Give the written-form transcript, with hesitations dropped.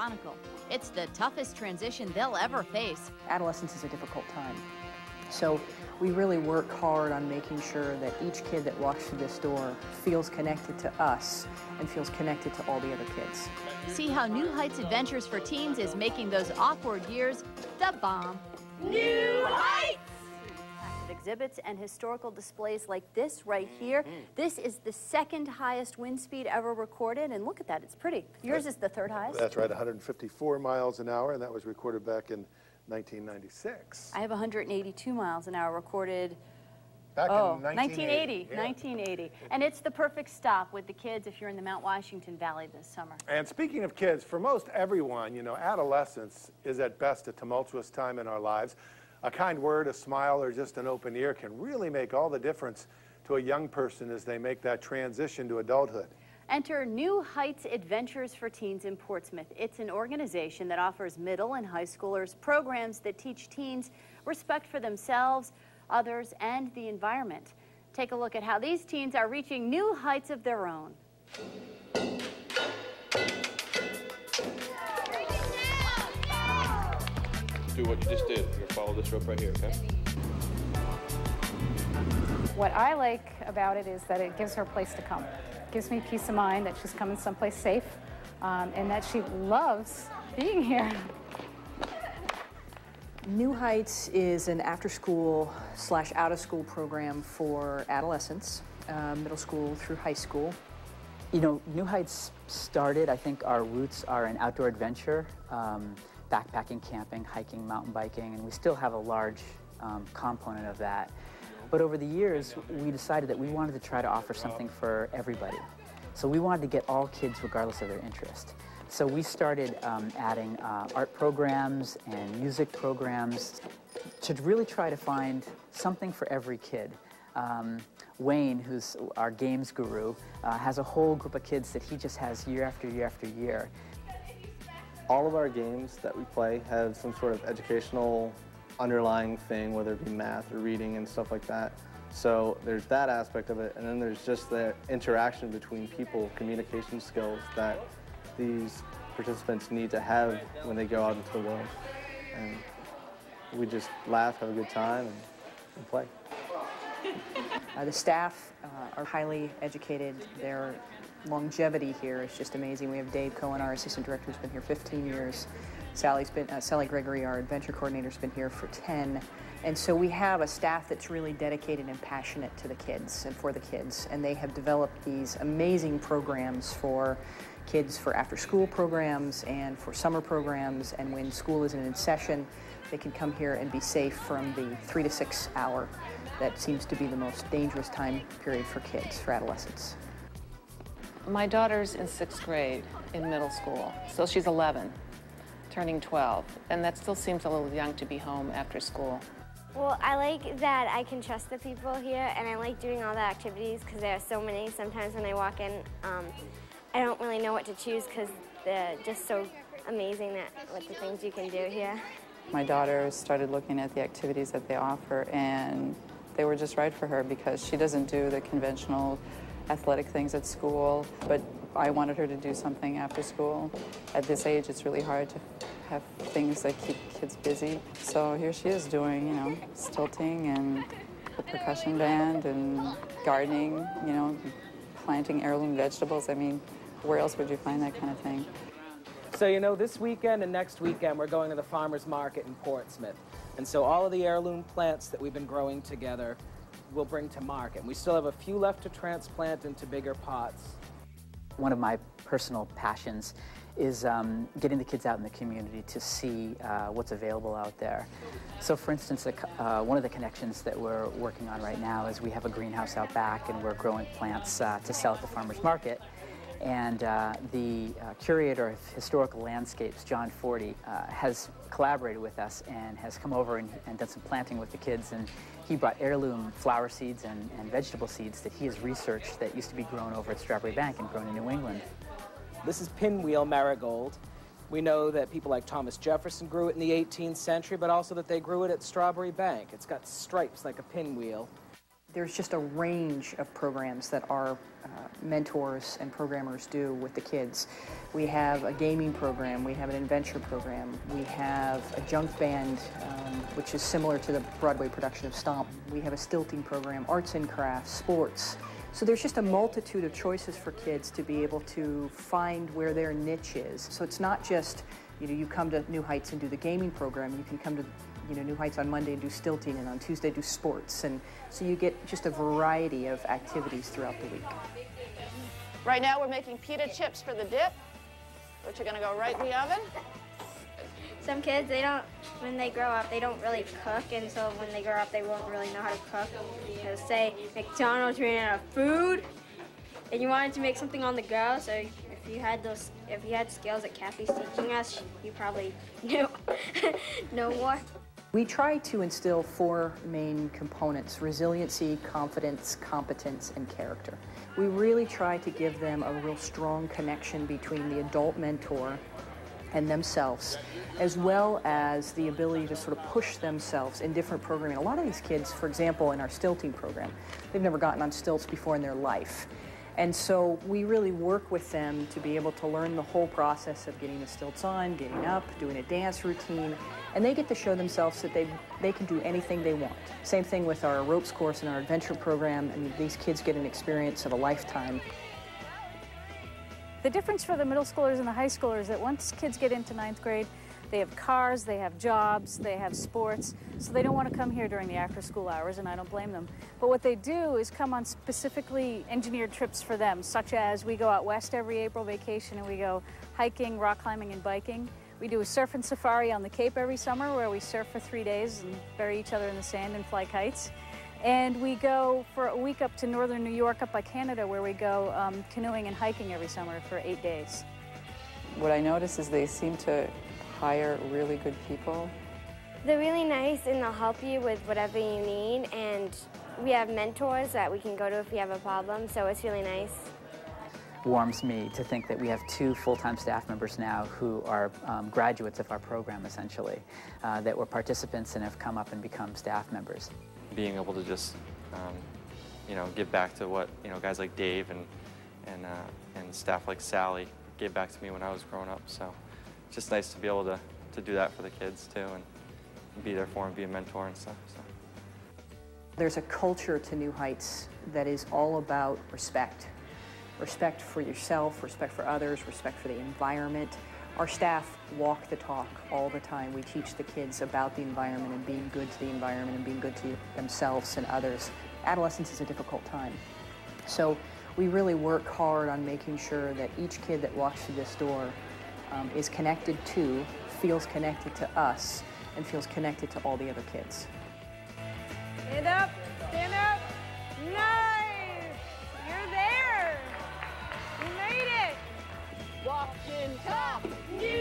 Chronicle. It's the toughest transition they'll ever face. Adolescence is a difficult time. So we really work hard on making sure that each kid that walks through this door feels connected to us and feels connected to all the other kids. See how New Heights Adventures for Teens is making those awkward years the bomb. New Heights! Exhibits and historical displays like this right here. This is the second highest wind speed ever recorded, and look at that, it's pretty. Yours is the third highest? That's right, 154 miles an hour, and that was recorded back in 1996. I have 182 miles an hour recorded back in 1980. Yeah. 1980. And it's the perfect stop with the kids if you're in the Mount Washington Valley this summer. And speaking of kids, for most everyone, you know, adolescence is at best a tumultuous time in our lives. A kind word, a smile, or just an open ear can really make all the difference to a young person as they make that transition to adulthood. Enter New Heights Adventures for Teens in Portsmouth. It's an organization that offers middle and high schoolers programs that teach teens respect for themselves, others, and the environment. Take a look at how these teens are reaching new heights of their own. Do what you just did. You're going to follow this rope right here, okay? What I like about it is that it gives her a place to come. It gives me peace of mind that she's coming someplace safe and that she loves being here. New Heights is an after-school / out-of-school program for adolescents, middle school through high school. You know, New Heights started, I think our roots are in outdoor adventure, backpacking, camping, hiking, mountain biking, and we still have a large component of that. But over the years, we decided that we wanted to try to offer something for everybody. So we wanted to get all kids regardless of their interest. So we started adding art programs and music programs to really try to find something for every kid. Wayne, who's our games guru, has a whole group of kids that he just has year after year after year. All of our games that we play have some sort of educational underlying thing, whether it be math or reading and stuff like that. So there's that aspect of it, and then there's just the interaction between people, communication skills that these participants need to have when they go out into the world. And we just laugh, have a good time, and play. The staff are highly educated. Their longevity here is just amazing. We have Dave Cohen, our assistant director, who's been here 15 years. Sally Gregory, our adventure coordinator, has been here for 10. And so we have a staff that's really dedicated and passionate to the kids and for the kids. And they have developed these amazing programs for kids for after-school programs and for summer programs. And when school isn't in session, they can come here and be safe from the 3 to 6 hour that seems to be the most dangerous time period for kids, for adolescents. My daughter's in 6th grade in middle school, so she's 11, turning 12, and that still seems a little young to be home after school. Well, I like that I can trust the people here, and I like doing all the activities because there are so many. Sometimes when I walk in, I don't really know what to choose because they're just so amazing what the things you can do here. My daughter started looking at the activities that they offer, and they were just right for her because she doesn't do the conventional athletic things at school, but I wanted her to do something after school. At this age, it's really hard to have things that keep kids busy. So here she is doing, you know, stilting and the percussion band and gardening, you know, planting heirloom vegetables. I mean, where else would you find that kind of thing? So, you know, this weekend and next weekend, we're going to the farmer's market in Portsmouth. And so all of the heirloom plants that we've been growing together we'll bring to market. We still have a few left to transplant into bigger pots. One of my personal passions is getting the kids out in the community to see what's available out there. So for instance, one of the connections that we're working on right now is we have a greenhouse out back and we're growing plants to sell at the farmer's market. And the curator of historical landscapes, John Forty, has collaborated with us and has come over and done some planting with the kids. And he brought heirloom flower seeds and vegetable seeds that he has researched that used to be grown over at Strawberry Bank and grown in New England. This is pinwheel marigold. We know that people like Thomas Jefferson grew it in the 18th century, but also that they grew it at Strawberry Bank. It's got stripes like a pinwheel. There's just a range of programs that our mentors and programmers do with the kids. We have a gaming program, we have an adventure program, we have a junk band, which is similar to the Broadway production of Stomp. We have a stilting program, arts and crafts, sports. So there's just a multitude of choices for kids to be able to find where their niche is. So it's not just, you come to New Heights and do the gaming program, you can come to New Heights on Monday and do stilting, and on Tuesday do sports, and so you get just a variety of activities throughout the week. Right now we're making pita chips for the dip, which are going to go right in the oven. Some kids, when they grow up, they don't really cook, and so when they grow up, they won't really know how to cook. So say McDonald's ran out of food, and you wanted to make something on the go, so if you had skills that Kathy's teaching us, you probably know more. We try to instill 4 main components: resiliency, confidence, competence, and character. We really try to give them a real strong connection between the adult mentor and themselves, as well as the ability to sort of push themselves in different programming. A lot of these kids, for example, in our stilting program, they've never gotten on stilts before in their life. And so we really work with them to be able to learn the whole process of getting the stilts on, getting up, doing a dance routine, and they get to show themselves that they can do anything they want. Same thing with our ropes course and our adventure program. I mean, these kids get an experience of a lifetime. The difference for the middle schoolers and the high schoolers is that once kids get into 9th grade, they have cars, they have jobs, they have sports, so they don't want to come here during the after-school hours, and I don't blame them. But what they do is come on specifically engineered trips for them, such as we go out west every April vacation and we go hiking, rock climbing, and biking. We do a surf and safari on the Cape every summer where we surf for 3 days and bury each other in the sand and fly kites. And we go for a week up to northern New York, up by Canada, where we go canoeing and hiking every summer for 8 days. What I notice is they seem to hire really good people. They're really nice, and they'll help you with whatever you need, and we have mentors that we can go to if we have a problem, so it's really nice. Warms me to think that we have 2 full-time staff members now who are graduates of our program, essentially, that were participants and have come up and become staff members. Being able to just, give back to what, guys like Dave and staff like Sally gave back to me when I was growing up, so it's just nice to be able to do that for the kids, too, and be there for them, be a mentor and stuff. So. There's a culture to New Heights that is all about respect. Respect for yourself, respect for others, respect for the environment. Our staff walk the talk all the time. We teach the kids about the environment and being good to the environment and being good to themselves and others. Adolescence is a difficult time. So we really work hard on making sure that each kid that walks through this door is connected to, feels connected to us, and feels connected to all the other kids. Stand up, stand up. Nice! You're there! You made it! Walk in top, New